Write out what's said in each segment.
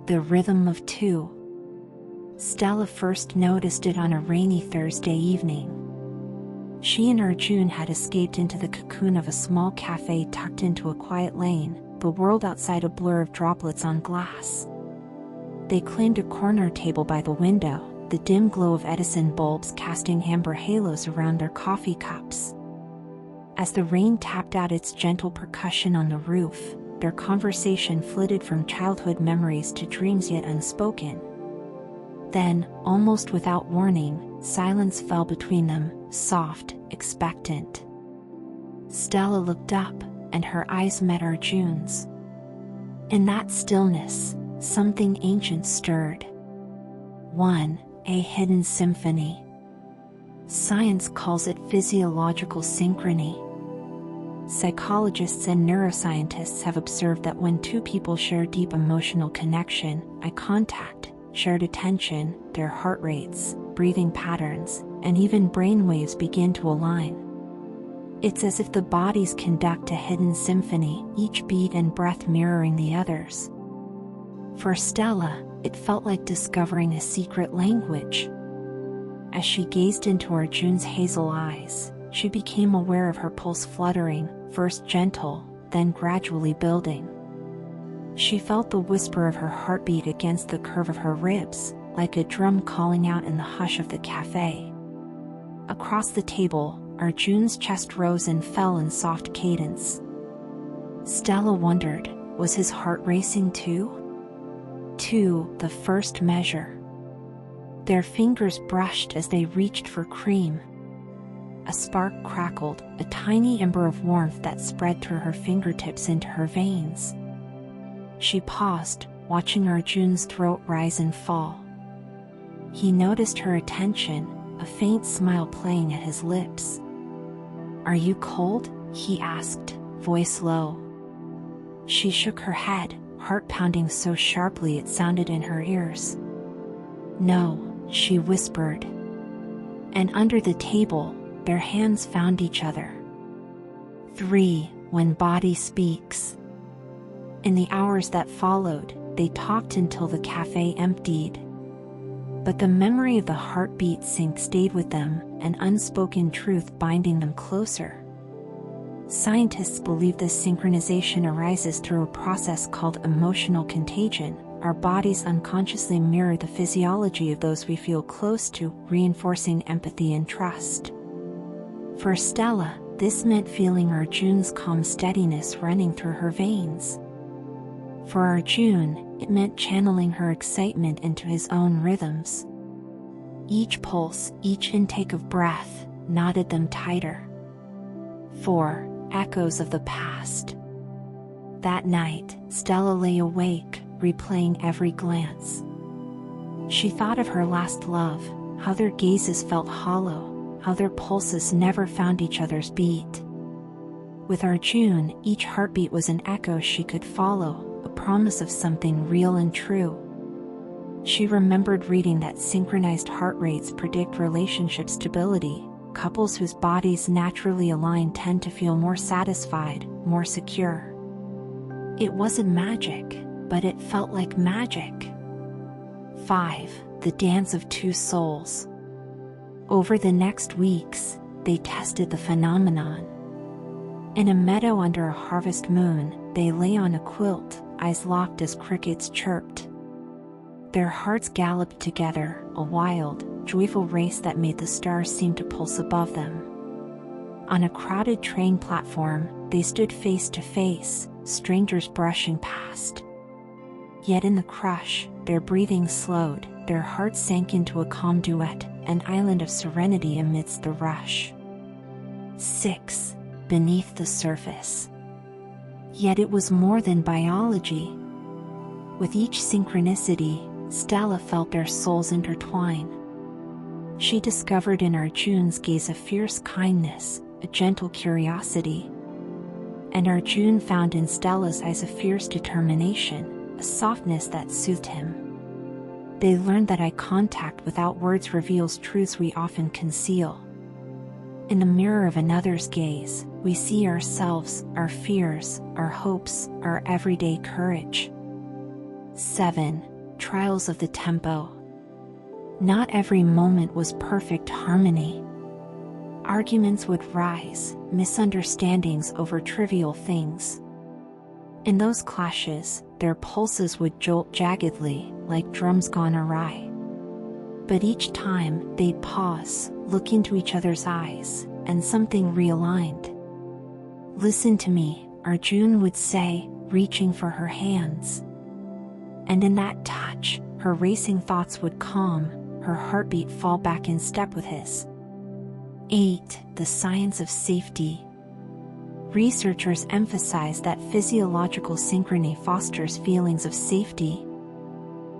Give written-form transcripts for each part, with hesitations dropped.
The rhythm of two. Stella first noticed it on a rainy Thursday evening. She and Arjun had escaped into the cocoon of a small cafe tucked into a quiet lane, the world outside a blur of droplets on glass. They claimed a corner table by the window, the dim glow of Edison bulbs casting amber halos around their coffee cups. As the rain tapped out its gentle percussion on the roof, their conversation flitted from childhood memories to dreams yet unspoken. Then, almost without warning, silence fell between them, soft, expectant. Stella looked up, and her eyes met Arjun's. In that stillness, something ancient stirred. A hidden symphony. Science calls it physiological synchrony. Psychologists and neuroscientists have observed that when two people share deep emotional connection, eye contact, shared attention, their heart rates, breathing patterns, and even brain waves begin to align. It's as if the bodies conduct a hidden symphony, each beat and breath mirroring the others. For Stella, it felt like discovering a secret language. As she gazed into Arjun's hazel eyes, she became aware of her pulse fluttering, first gentle, then gradually building. She felt the whisper of her heartbeat against the curve of her ribs, like a drum calling out in the hush of the cafe. Across the table, Arjun's chest rose and fell in soft cadence. Stella wondered, was his heart racing too? The first measure. Their fingers brushed as they reached for cream. A spark crackled, a tiny ember of warmth that spread through her fingertips into her veins. She paused, watching Arjun's throat rise and fall. He noticed her attention, a faint smile playing at his lips. "Are you cold?" he asked, voice low. She shook her head, heart pounding so sharply it sounded in her ears. "No," she whispered. And under the table, their hands found each other. When body speaks. In the hours that followed, they talked until the cafe emptied. But the memory of the heartbeat sync stayed with them, an unspoken truth binding them closer. Scientists believe this synchronization arises through a process called emotional contagion. Our bodies unconsciously mirror the physiology of those we feel close to, reinforcing empathy and trust. For Stella, this meant feeling Arjun's calm steadiness running through her veins. For Arjun, it meant channeling her excitement into his own rhythms. Each pulse, each intake of breath, knotted them tighter. Echoes of the past. That night, Stella lay awake, replaying every glance. She thought of her last love, how their gazes felt hollow, how their pulses never found each other's beat. With Arjun, each heartbeat was an echo she could follow, a promise of something real and true. She remembered reading that synchronized heart rates predict relationship stability. Couples whose bodies naturally align tend to feel more satisfied, more secure. It wasn't magic, but it felt like magic. 5. The dance of two souls. Over the next weeks, they tested the phenomenon. In a meadow under a harvest moon, they lay on a quilt, eyes locked as crickets chirped. Their hearts galloped together, a wild, joyful race that made the stars seem to pulse above them. On a crowded train platform, they stood face to face, strangers brushing past. Yet in the crush, their breathing slowed, their hearts sank into a calm duet, an island of serenity amidst the rush. 6. Beneath the surface. Yet it was more than biology. With each synchronicity, Stella felt their souls intertwine. She discovered in Arjun's gaze a fierce kindness, a gentle curiosity. And Arjun found in Stella's eyes a fierce determination, a softness that soothed him. They learned that eye contact without words reveals truths we often conceal. In the mirror of another's gaze, we see ourselves, our fears, our hopes, our everyday courage. 7. trials of the tempo. Not every moment was perfect harmony. Arguments would rise, misunderstandings over trivial things. In those clashes, their pulses would jolt jaggedly, like drums gone awry. But each time, they'd pause, look into each other's eyes, and something realigned. "Listen to me," Arjun would say, reaching for her hands. And in that touch, her racing thoughts would calm, her heartbeat fall back in step with his. 8. The science of safety. Researchers emphasize that physiological synchrony fosters feelings of safety.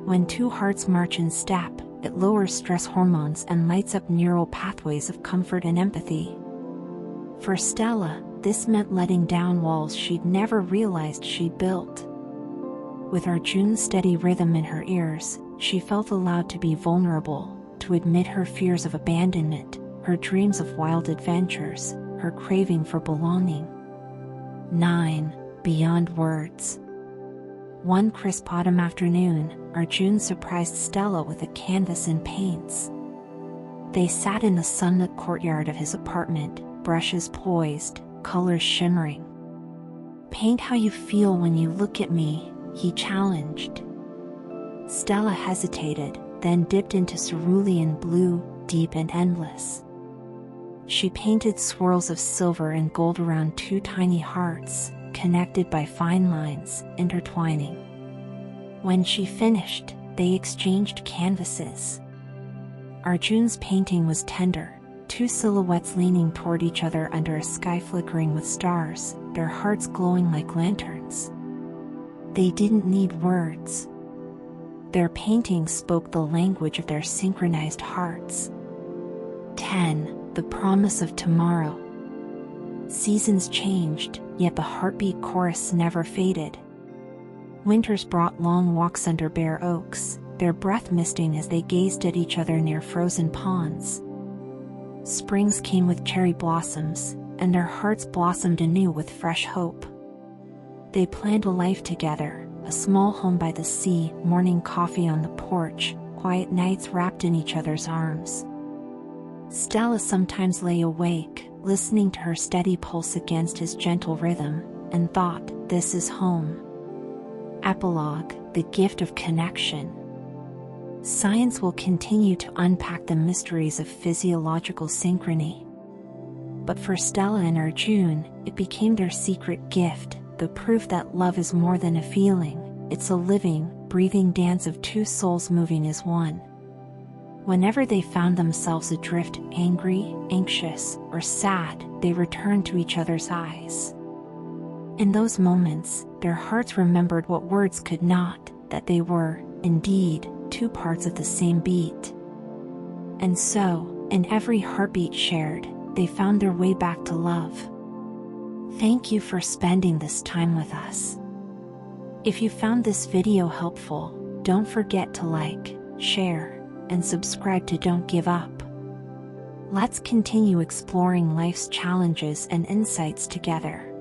When two hearts march in step, it lowers stress hormones and lights up neural pathways of comfort and empathy. For Stella, this meant letting down walls she'd never realized she'd built. With Arjun's steady rhythm in her ears, she felt allowed to be vulnerable, to admit her fears of abandonment, her dreams of wild adventures, her craving for belonging. 9. Beyond words. One crisp autumn afternoon, Arjun surprised Stella with a canvas and paints. They sat in the sunlit courtyard of his apartment, brushes poised, colors shimmering. "Paint how you feel when you look at me," he challenged. Stella hesitated, then dipped into cerulean blue, deep and endless. She painted swirls of silver and gold around two tiny hearts, connected by fine lines, intertwining. When she finished, they exchanged canvases. Arjun's painting was tender, two silhouettes leaning toward each other under a sky flickering with stars, their hearts glowing like lanterns. They didn't need words. Their paintings spoke the language of their synchronized hearts. 10. The promise of tomorrow. Seasons changed, yet the heartbeat chorus never faded. Winters brought long walks under bare oaks, their breath misting as they gazed at each other near frozen ponds. Springs came with cherry blossoms, and their hearts blossomed anew with fresh hope. They planned a life together, a small home by the sea, morning coffee on the porch, quiet nights wrapped in each other's arms. Stella sometimes lay awake, listening to her steady pulse against his gentle rhythm, and thought, "This is home." Epilogue: The gift of connection. Science will continue to unpack the mysteries of physiological synchrony. But for Stella and Arjun, it became their secret gift, the proof that love is more than a feeling, it's a living, breathing dance of two souls moving as one. Whenever they found themselves adrift, angry, anxious, or sad, they returned to each other's eyes. In those moments, their hearts remembered what words could not, that they were, indeed, two parts of the same beat. And so, in every heartbeat shared, they found their way back to love. Thank you for spending this time with us. If you found this video helpful, don't forget to like, share, and subscribe to Don't Give Up. Let's continue exploring life's challenges and insights together.